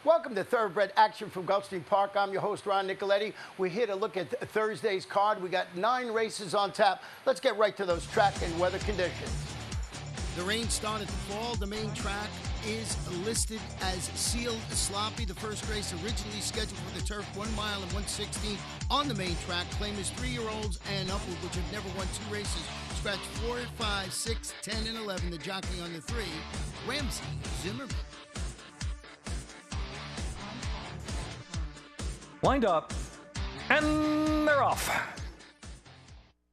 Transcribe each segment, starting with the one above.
Welcome to Thoroughbred Action from Gulfstream Park. I'm your host, Ron Nicoletti. We're here to look at Thursday's card. We got 9 races on tap. Let's get right to those track and weather conditions. The rain started to fall. The main track is listed as sealed sloppy. The first race originally scheduled for the turf, 1 mile and 1/16 on the main track. Claim is 3-year-olds and upward, which have never won 2 races. Scratch 4, 5, 6, 10, and 11. The jockey on the 3, Ramsey Zimmerman. Lined up, and they're off.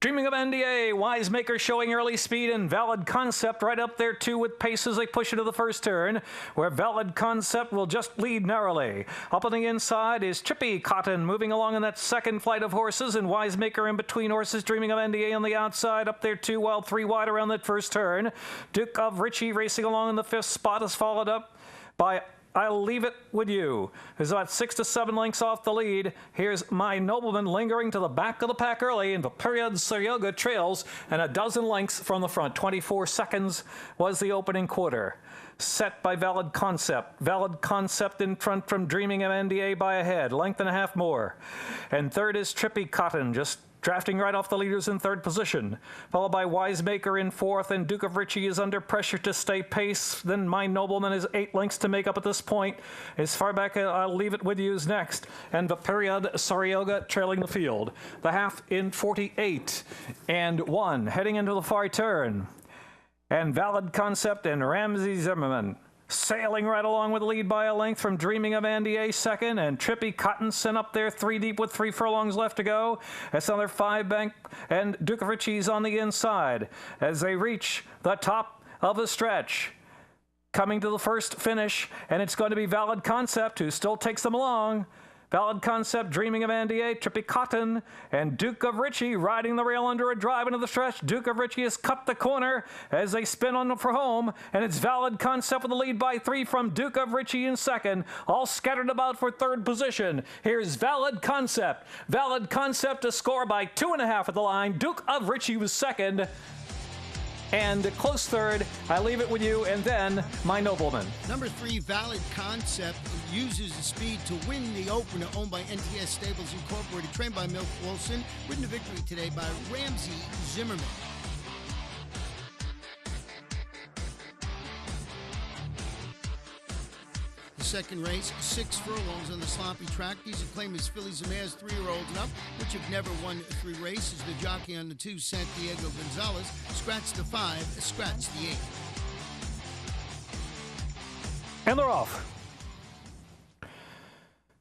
Dreaming of NDA, Wisemaker showing early speed and Valid Concept right up there too with pace as they push into the first turn, where Valid Concept will just lead narrowly. Up on the inside is Chippy Cotton moving along in that second flight of horses, and Wisemaker in between horses. Dreaming of NDA on the outside up there too, while 3 wide around that first turn. Duke of Ritchie racing along in the 5th spot is followed up by I'll Leave It With You. There's about 6 to 7 lengths off the lead. Here's My Nobleman lingering to the back of the pack early, and Period Saryoga trails and a dozen lengths from the front. 24 seconds was the opening quarter. Set by Valid Concept. Valid Concept in front from Dreaming of NDA by a head. Length and a half more. And third is Trippy Cotton, just drafting right off the leaders in 3rd position, followed by Wisemaker in 4th, and Duke of Ritchie is under pressure to stay pace. Then My Nobleman is 8 lengths to make up at this point. As far back, I'll Leave It With You is next, and Period Saryoga trailing the field. The half in 48 and 1, heading into the far turn. And Valid Concept and Ramsey Zimmerman sailing right along with the lead by a length from Dreaming of NDA second, and Trippy Cotton sent up there 3 deep with 3 furlongs left to go. That's another 5 bank, and Duke of Ritchie's on the inside as they reach the top of the stretch. Coming to the first finish, and it's going to be Valid Concept who still takes them along. Valid Concept, Dreaming of NDA, Trippy Cotton, and Duke of Ritchie riding the rail under a drive into the stretch. Duke of Ritchie has cut the corner as they spin on for home, and it's Valid Concept with the lead by 3 from Duke of Ritchie in second, all scattered about for 3rd position. Here's Valid Concept. Valid Concept to score by 2.5 at the line. Duke of Ritchie was second. And close third, I Leave It With You, and then My Nobleman. Number 3, Valid Concept, uses the speed to win the opener, owned by NTS Stables Incorporated, trained by Milt Wilson, ridden to victory today by Ramsey Zimmerman. The second race, 6 furlongs on the sloppy track. These are claimed as fillies and mares, 3-year-olds and up, which have never won 3 races. The jockey on the 2, Santiago Gonzalez, scratch the 5, scratch the 8. And they're off.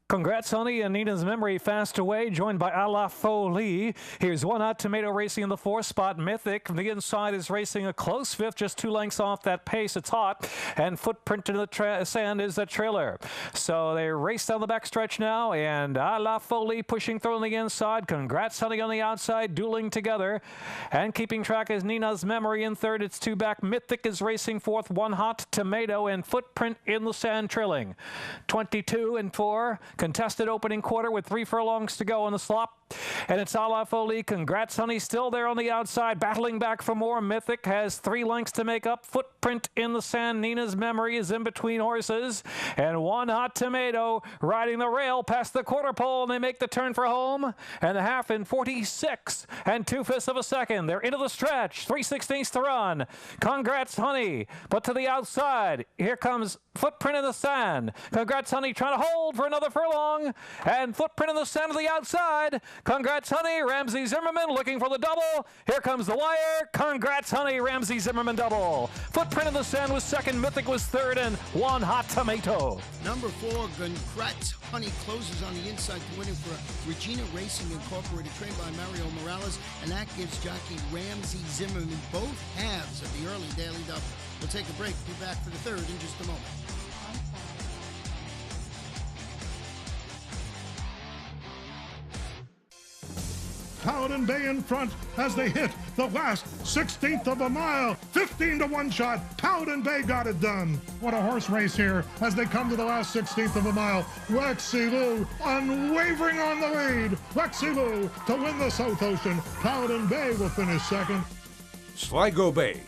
Congrats, honey, and Nina's Memory fast away, joined by A La Folie. Here's One Hot Tomato racing in the 4th spot. Mythic from the inside is racing a close 5th, just 2 lengths off that pace. It's hot, and Footprint in the sand is the trailer. So they race down the backstretch now, and A La Folie pushing through on the inside. Congrats, honey, on the outside, dueling together. And keeping track is Nina's Memory in 3rd. It's 2 back. Mythic is racing 4th. One Hot Tomato and Footprint in the sand trailing. 22 and 4. Contested opening quarter with 3 furlongs to go on the slop. And it's A La Folie. Congrats, honey, still there on the outside, battling back for more. Mythic has 3 lengths to make up. Footprint in the sand. Nina's Memory is in between horses. And One Hot Tomato riding the rail past the quarter pole, and they make the turn for home. And the half in 46 and 2/5 of a second. They're into the stretch. 3/16 to run. Congrats, honey. But to the outside, here comes Footprint in the sand. Congrats, honey, trying to hold for another furlong. And Footprint in the sand to the outside. Congrats, honey. Ramsey Zimmerman looking for the double. Here comes the wire. Congrats, honey. Ramsey Zimmerman double. Footprint in the sand was second. Mythic was third. And One Hot Tomato. Number 4, Congrats, honey, closes on the inside to win it for Regina Racing Incorporated, trained by Mario Morales. And that gives jockey Ramsey Zimmerman both halves of the early daily double. We'll take a break. Be back for the 3rd in just a moment. Paladin Bay in front as they hit the last 16th of a mile. 15 to 1 shot. Paladin Bay got it done. What a horse race here as they come to the last 16th of a mile. Lexi Lou unwavering on the lead. Lexi Lou to win the South Ocean. Paladin Bay will finish second. Sligo Bay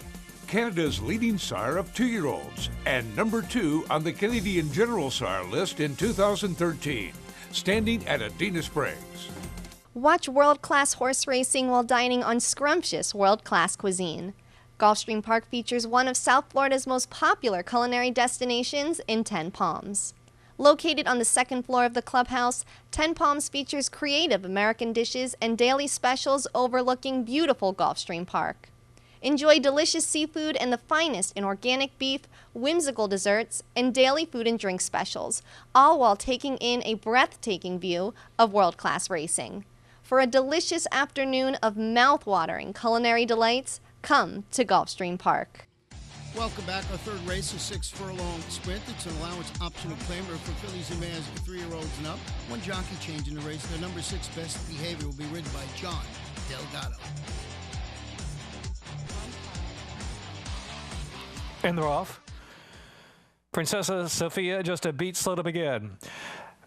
Canada's leading sire of 2-year-olds and number 2 on the Canadian General Sire list in 2013, standing at Adena Springs. Watch world-class horse racing while dining on scrumptious world-class cuisine. Gulfstream Park features one of South Florida's most popular culinary destinations in Ten Palms. Located on the second floor of the clubhouse, Ten Palms features creative American dishes and daily specials overlooking beautiful Gulfstream Park. Enjoy delicious seafood and the finest in organic beef, whimsical desserts, and daily food and drink specials, all while taking in a breathtaking view of world-class racing. For a delicious afternoon of mouth-watering culinary delights, come to Gulfstream Park. Welcome back. Our third race is 6 furlong sprint. It's an allowance optional claimer for fillies and mares 3-year-olds and up. One jockey change in the race. The number 6 Best Behavior will be ridden by John Delgado. And they're off. Princessa Sophia just a beat slow to begin.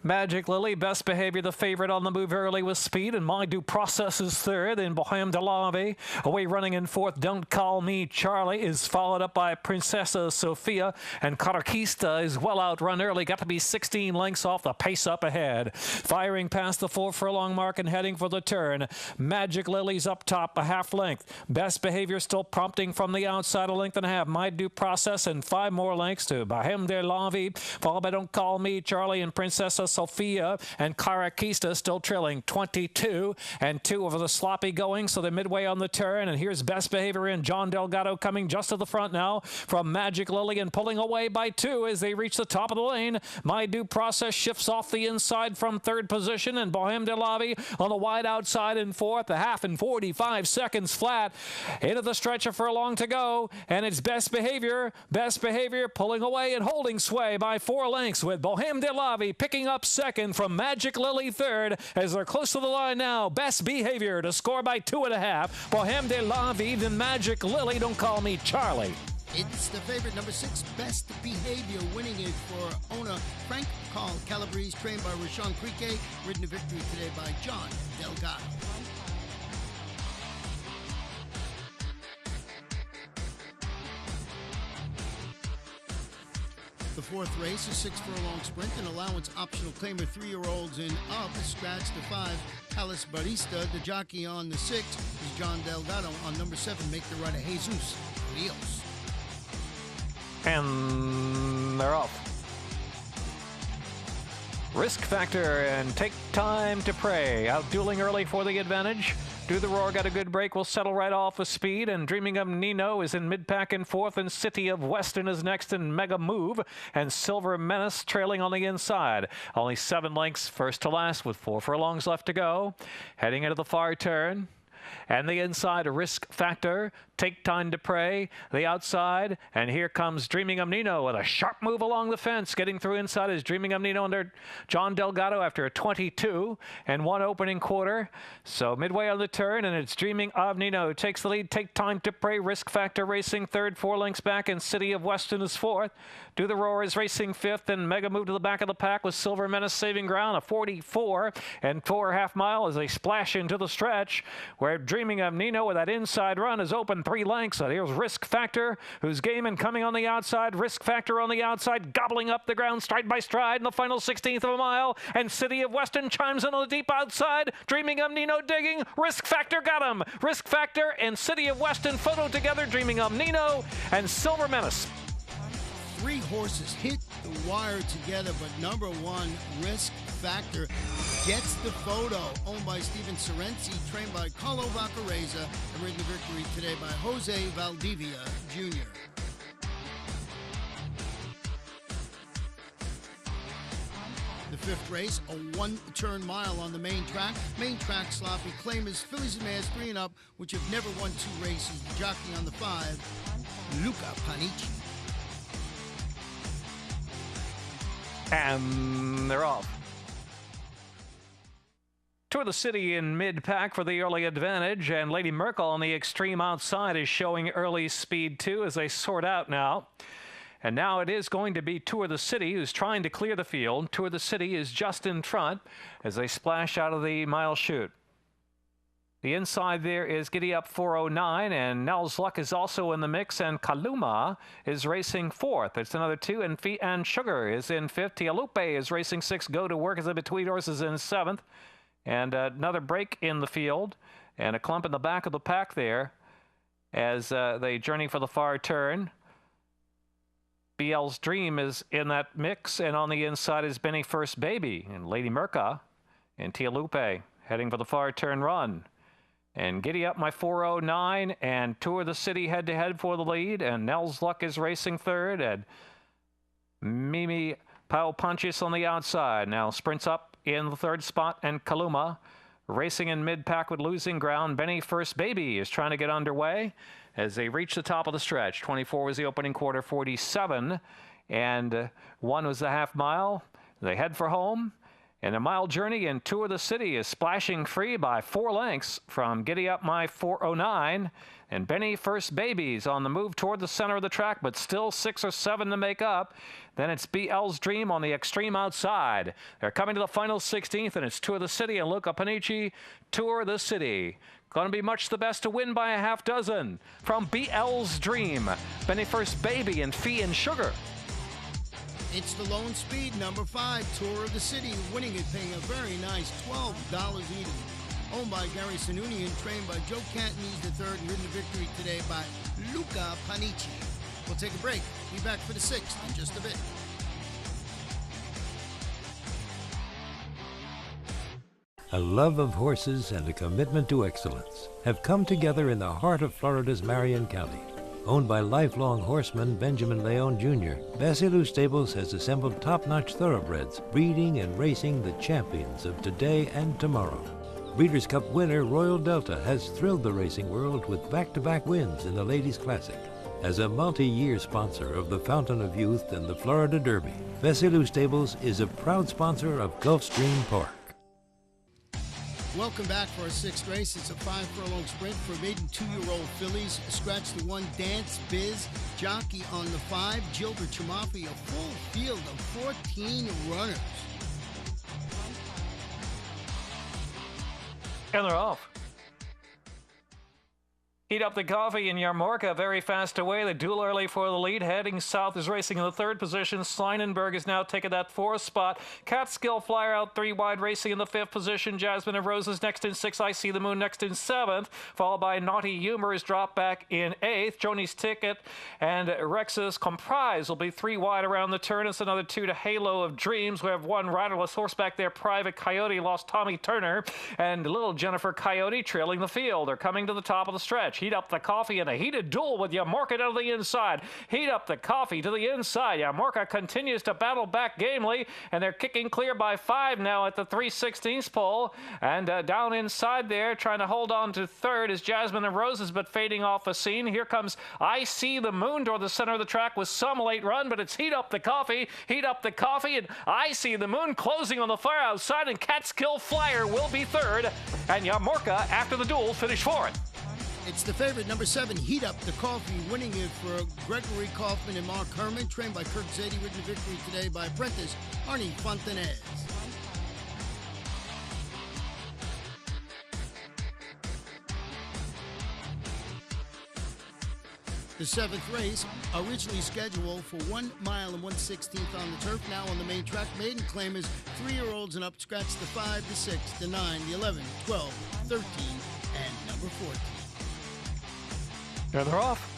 Magic Lily, Best Behavior, the favorite on the move early with speed, and My Due Process is third, and Bohème de la Vie away running in fourth. Don't Call Me Charlie is followed up by Princessa Sophia, and Carquista is well outrun early, got to be 16 lengths off the pace up ahead. Firing past the 4 furlong mark and heading for the turn. Magic Lily's up top a half length. Best Behavior still prompting from the outside a length and a half. My Due Process and 5 more lengths to Bohème de la Vie, followed by Don't Call Me Charlie and Princessa Sophia, and Carquista still trailing 22 and 2 over the sloppy going, so they're midway on the turn. And here's Best Behavior in. John Delgado coming just to the front now from Magic Lily and pulling away by 2 as they reach the top of the lane. My Due Process shifts off the inside from third position, and Bohème de la Vie on the wide outside in fourth. A half in 45 seconds flat into the stretch, a furlong to go, and it's Best Behavior pulling away and holding sway by 4 lengths, with Bohème de la Vie picking up second from Magic Lily third as they're close to the line now. Best Behavior to score by 2.5. Bohème de la Vie, then Magic Lily, Don't Call Me Charlie. It's the favorite, number 6, Best Behavior, winning it for owner Frank Calabrese, trained by Rashawn Crique, ridden to victory today by John Delgado. The fourth race is 6 furlong sprint, an allowance optional claimer 3-year-olds and up. Scratch the 5, Palace Barista. The jockey on the 6 is John Delgado. On number 7, make the rider Jesus Rios. And they're off. Risk Factor and Take Time to Pray. Out dueling early for the advantage. Do the Roar got a good break, will settle right off with speed, and Dreaming of Nino is in mid-pack in fourth, and City of Weston is next in Mega Move, and Silver Menace trailing on the inside. Only 7 lengths first to last with 4 furlongs left to go. Heading into the far turn. And the inside, a Risk Factor, Take Time to Pray, the outside, and here comes Dreaming of Nino with a sharp move along the fence. Getting through inside is Dreaming of Nino under John Delgado after a 22 and 1 opening quarter. So midway on the turn, and it's Dreaming of Nino takes the lead. Take Time to Pray, Risk Factor racing third, 4 lengths back, and City of Weston is fourth. Do the Roar is racing fifth, and Mega Move to the back of the pack with Silver Menace saving ground, a 44 and 4.5 mile as they splash into the stretch, where Dreaming of Nino with that inside run is open 3 lengths. So here's Risk Factor, who's game and coming on the outside. Risk Factor on the outside, gobbling up the ground stride by stride in the final 16th of a mile. And City of Weston chimes in on the deep outside. Dreaming of Nino digging. Risk Factor got him. Risk Factor and City of Weston photo together. Dreaming of Nino and Silver Menace. 3 horses hit the wire together, but number 1, Risk Factor, gets the photo. Owned by Steven Sorensi, trained by Carlo Vaccareza, and ridden to victory today by Jose Valdivia Jr. The 5th race, a 1-turn mile on the main track. Main track sloppy claimers, fillies and mares 3 and up, which have never won 2 races. The jockey on the 5, Luca Panici. And they're off. Tour the City in mid-pack for the early advantage, and Lady Merkel on the extreme outside is showing early speed too as they sort out now. And now it is going to be Tour the City who's trying to clear the field. Tour the City is just in front as they splash out of the mile chute. The inside there is Giddy Up 409, and Nels Luck is also in the mix, and Kaluma is racing fourth. It's another two, and Feet and Sugar is in fifth. Tialupe is racing sixth. Go to Work is in between horses in seventh. And another break in the field, and a clump in the back of the pack there as they journey for the far turn. BL's Dream is in that mix, and on the inside is Benny First Baby, and Lady Merca, and Tialupe heading for the far turn run. And Giddy Up My 409 and Tour the City head-to-head for the lead. And Nels Luck is racing third. And Mimi Pau Punches on the outside. Now sprints up in the third spot. And Kaluma racing in mid-pack with losing ground. Benny First Baby is trying to get underway as they reach the top of the stretch. 24 was the opening quarter, 47. And 1 was the half mile. They head for home. And a mile journey in Tour the City is splashing free by 4 lengths from Giddy Up My 409. And Benny First Baby's on the move toward the center of the track, but still 6 or 7 to make up. Then it's BL's Dream on the extreme outside. They're coming to the final 16th, and it's Tour the City and Luca Panici. Tour the City. Going to be much the best to win by a half dozen. From BL's Dream, Benny First Baby and Fee and Sugar. It's the Lone Speed, number 5, Tour of the City, winning it, paying a very nice $12 even. Owned by Gary Sununi and trained by Joe Cantonese III and ridden to victory today by Luca Panici. We'll take a break. Be back for the 6th in just a bit. A love of horses and a commitment to excellence have come together in the heart of Florida's Marion County. Owned by lifelong horseman Benjamin Leon Jr., Basilou Stables has assembled top-notch thoroughbreds, breeding and racing the champions of today and tomorrow. Breeders' Cup winner Royal Delta has thrilled the racing world with back-to-back wins in the Ladies' Classic. As a multi-year sponsor of the Fountain of Youth and the Florida Derby, Basilou Stables is a proud sponsor of Gulfstream Park. Welcome back for our 6th race. It's a 5-furlong sprint for maiden 2-year-old fillies. Scratch the 1, Dance Biz. Jockey on the 5, Gilbert Chamafi. A full field of 14 runners. And they're off. Heat Up the Coffee in Yarmorka, very fast away. The duel early for the lead. Heading south is racing in the 3rd position. Sleinenberg has now taken that 4th spot. Catskill Flyer out 3 wide, racing in the 5th position. Jasmine of Roses next in 6th. I See the Moon next in 7th. Followed by Naughty Humor is dropped back in 8th. Joni's Ticket and Rex's Comprise will be 3 wide around the turn. It's another 2 to Halo of Dreams. We have 1 riderless horseback there. Private Coyote lost Tommy Turner. And Little Jennifer Coyote trailing the field. They're coming to the top of the stretch. Heat Up the Coffee in a heated duel with Yarmorka to the inside. Heat Up the Coffee to the inside. Yarmorka continues to battle back gamely, and they're kicking clear by 5 now at the 3/16 pole. And down inside there, trying to hold on to 3rd is Jasmine of Roses, but fading off the scene. Here comes I See the Moon toward the center of the track with some late run, but it's Heat Up the Coffee. Heat Up the Coffee, and I See the Moon closing on the far outside, and Catskill Flyer will be 3rd. And Yarmorka, after the duel, finished 4th. It's the favorite, number 7, Heat Up the Coffee, winning it for Gregory Kaufman and Mark Herman, trained by Kirk Zadie, ridden to victory today by apprentice Arnie Fontanez. The 7th race, originally scheduled for 1 mile and 1/16 on the turf, now on the main track. Maiden claimers 3-year-olds and up. Scratch the 5, the 6, the 9, the 11, 12, 13, and number 14. And they're off.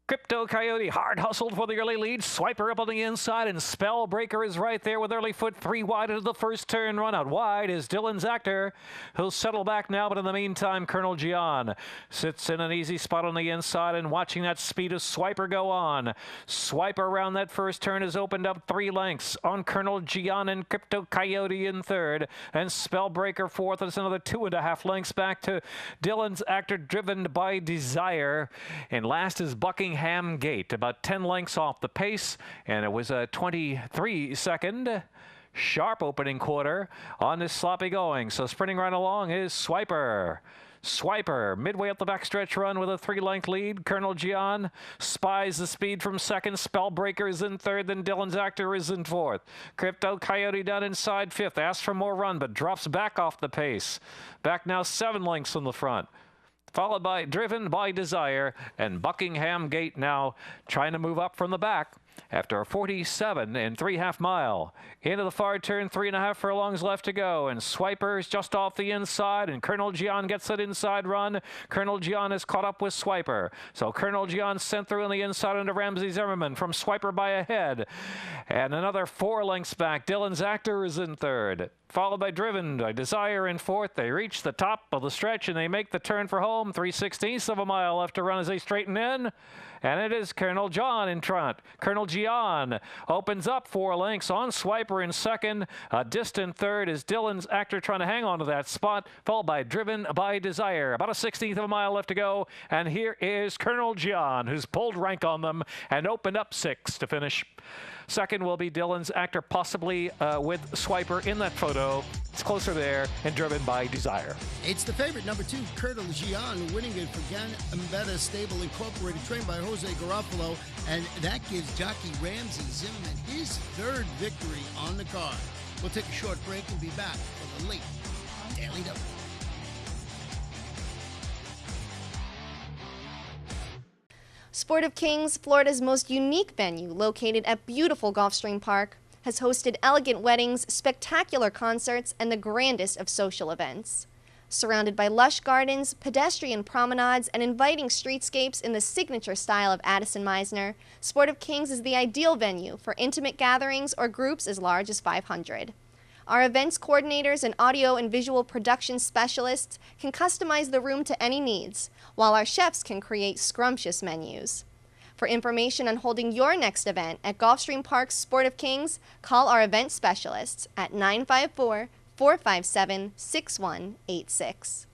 Crypto Coyote hard hustled for the early lead. Swiper up on the inside, and Spellbreaker is right there with early foot 3 wide into the first turn. Run out wide is Dylan's Actor. He'll settle back now, but in the meantime, Colonel Gian sits in an easy spot on the inside and watching that speed of Swiper go on. Swiper around that first turn has opened up 3 lengths on Colonel Gian and Crypto Coyote in 3rd, and Spellbreaker 4th. It's another 2.5 lengths back to Dylan's Actor, driven by Desire. And last is Buckingham Gate, about 10 lengths off the pace, and it was a 23-second sharp opening quarter on this sloppy going. So sprinting right along is Swiper. Swiper, midway up the backstretch run with a 3-length lead. Colonel Gian spies the speed from second. Spellbreaker is in third, then Dylan's Actor is in fourth. Crypto Coyote down inside fifth. Asks for more run, but drops back off the pace. Back now 7 lengths from the front. Followed by Driven by Desire, and Buckingham Gate now trying to move up from the back after a 47 and 3/2 mile. Into the far turn, 3.5 furlongs left to go, and Swiper's just off the inside, and Colonel Gian gets that inside run. Colonel Gian is caught up with Swiper, so Colonel Gian sent through on the inside into Ramsey Zimmerman from Swiper by a head, and another 4 lengths back. Dylan's Actor is in third, followed by Driven by Desire in fourth. They reach the top of the stretch and they make the turn for home. 3/16 of a mile left to run as they straighten in. And it is Colonel John in front. Colonel Gian opens up 4 lengths on Swiper in second. A distant third is Dylan's Actor trying to hang on to that spot, followed by Driven by Desire. About a 16th of a mile left to go. And here is Colonel Gian, who's pulled rank on them and opened up 6 to finish. Second will be Dylan's Actor, possibly with Swiper in that photo. It's closer there and Driven by Desire. It's the favorite, number 2, Colonel Gian, winning it for Gambetta Stable Incorporated, trained by Jose Garofalo, and that gives jockey Ramsey Zimmerman his 3rd victory on the card. We'll take a short break and be back for the late Daily Double. Sport of Kings, Florida's most unique venue, located at beautiful Gulfstream Park, has hosted elegant weddings, spectacular concerts, and the grandest of social events. Surrounded by lush gardens, pedestrian promenades, and inviting streetscapes in the signature style of Addison Meisner, Sport of Kings is the ideal venue for intimate gatherings or groups as large as 500. Our events coordinators and audio and visual production specialists can customize the room to any needs, while our chefs can create scrumptious menus. For information on holding your next event at Gulfstream Park's Sport of Kings, call our event specialists at 954-457-6186.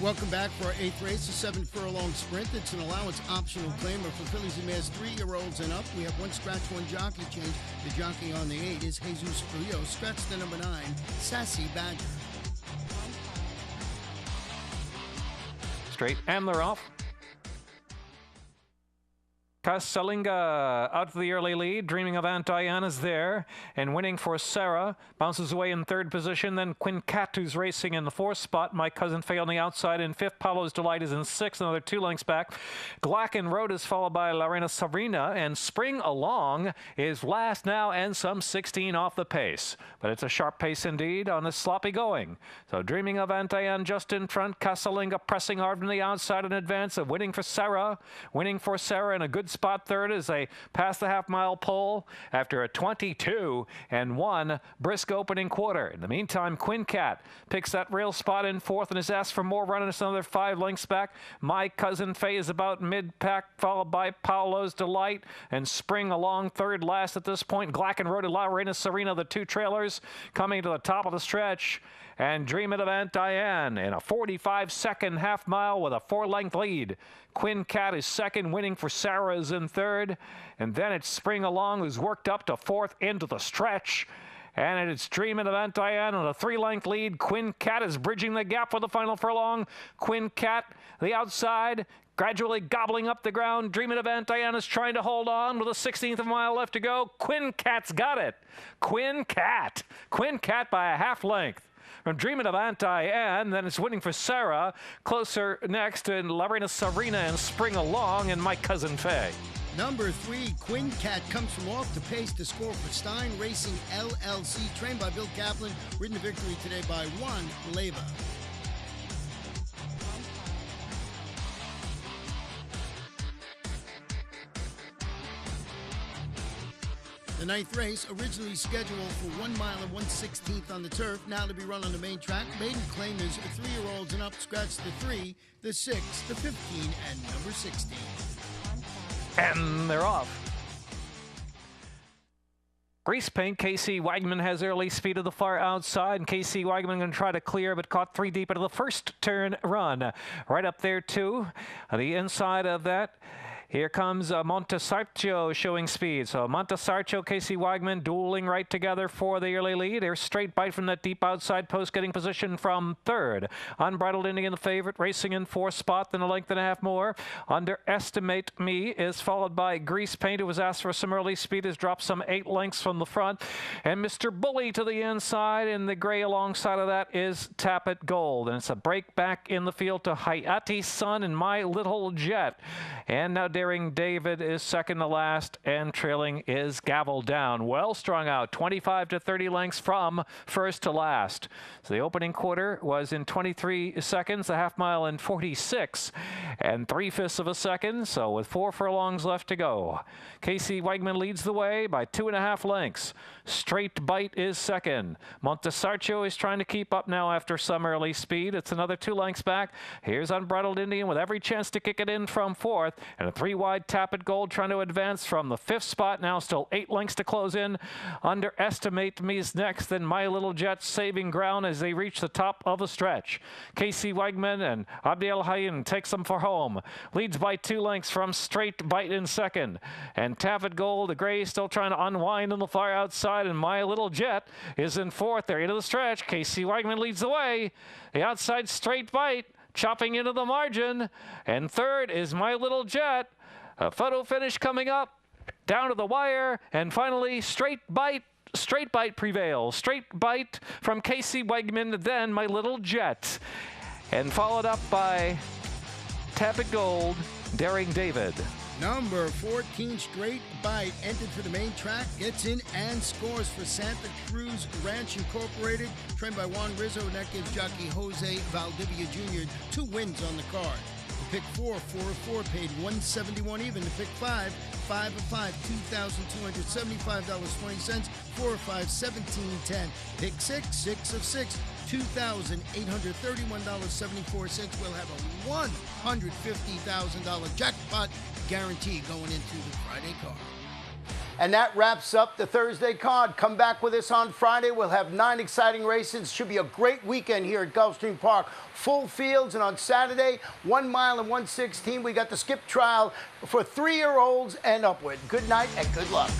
Welcome back for our 8th race, a 7-furlong sprint. It's an allowance optional claimer for fillies and mares 3-year-olds and up. We have 1 scratch, 1 jockey change. The jockey on the 8 is Jesus Frio. Scratch the number 9, Sassy Badger. Straight, and they're off. Casalinga out to the early lead. Dreaming of Anti-Anne is there. And winning for Sarah. Bounces away in 3rd position. Then Quincat, who's racing in the 4th spot. My Cousin Faye on the outside in 5th. Paulo's Delight is in 6th. Another 2 lengths back. Glacken Road is followed by La Reina Sabrina. And Spring Along is last now and some 16 off the pace. But it's a sharp pace indeed on this sloppy going. So Dreaming of Anti-Anne just in front. Casalinga pressing hard from the outside in advance of winning for Sarah. Winning for Sarah in a good spot 3rd as they pass the half-mile pole after a 22-1 brisk opening quarter. In the meantime, Quincat picks that rail spot in 4th and is asked for more run, and it's another 5 lengths back. My Cousin Faye is about mid-pack, followed by Paulo's Delight, and Spring Along 3rd last at this point. Glacken Road and La Reina Serena, the 2 trailers, coming to the top of the stretch. And Dreamin' of Anti-Anne in a 45-second half mile with a 4-length lead. Quincat is 2nd, winning for Sarah is in 3rd. And then it's Spring Along, who's worked up to 4th into the stretch. And it's Dreamin' of Anti-Anne on a 3-length lead. Quincat is bridging the gap for the final furlong. Quincat, the outside, gradually gobbling up the ground. Dreamin' of Anti-Anne is trying to hold on with a 16th of a mile left to go. Quincat's got it. Quincat by a half length. From Dreamin' of Anti-Anne, then it's winning for Sarah. Closer next to La Reina Serena and Spring Along and My Cousin Faye. Number 3, Quincat comes from off the pace to score for Stein Racing LLC, trained by Bill Kaplan, ridden to victory today by 1 Leva. The 9th race, originally scheduled for 1 mile and 1/16 on the turf, now to be run on the main track. Maiden claim is 3-year-olds and up. Scratch the 3, the 6, the 15, and number 16. And they're off. Grease paint, Casey Wagman has early speed of the far outside, and Casey Wagman going to try to clear, but caught 3 deep into the first turn run. Right up there, too. On the inside of that Here comes Montesarcio showing speed. So Montesarcio, Casey Weigman dueling right together for the early lead. Here's Straight Bite from that deep outside post, getting position from third. Unbridled Indian, the favorite, racing in fourth spot, then a length and a half more. Underestimate Me is followed by Grease Paint, who was asked for some early speed, has dropped some 8 lengths from the front. And Mr. Bully to the inside, and the gray alongside of that is Tap It Gold. And it's a break back in the field to Hayati Sun and My Little Jet. And now Daring David is second to last, and trailing is Gavel Down. Well strung out, 25 to 30 lengths from first to last. So the opening quarter was in 23 seconds, the half mile in 46 and 3/5 of a second. So with 4 furlongs left to go, Casey Weigman leads the way by 2.5 lengths. Straight Bite is second. Montesarcio is trying to keep up now after some early speed. It's another 2 lengths back. Here's Unbridled Indian with every chance to kick it in from fourth, and a 3-wide Tap It Gold trying to advance from the 5th spot. Now still 8 lengths to close in. Underestimate Me's next, then My Little Jet saving ground as they reach the top of the stretch. Casey Weigman and Abdi El Hayyan takes them for home. Leads by 2 lengths from Straight Bite in second. And Tap It Gold, the gray, still trying to unwind in the far outside, and My Little Jet is in fourth. They're into the stretch. Casey Weigman leads the way. The outside Straight Bite chopping into the margin. And third is My Little Jet. A photo finish coming up. Down to the wire. And finally, Straight Bite. Straight Bite prevails. Straight Bite from Casey Weigman, then My Little Jet. And followed up by Tap It Gold, Daring David. Number 14, Straight Bite, entered for the main track, gets in and scores for Santa Cruz Ranch Incorporated, trained by Juan Rizzo, and that gives jockey Jose Valdivia Jr. 2 wins on the card. To pick 4, 4 of 4, paid $171 even. To pick 5, 5 of 5, $2,275.20. 4 of 5, $17.10. Pick 6, 6 of 6, $2,831.74. We'll have a $150,000 jackpot guarantee going into the Friday card. And that wraps up the Thursday card. Come back with us on Friday. We'll have 9 exciting races. Should be a great weekend here at Gulfstream Park. Full fields, and on Saturday, 1 mile and 1/16. We got the skip trial for 3-year-olds and upward. Good night and good luck.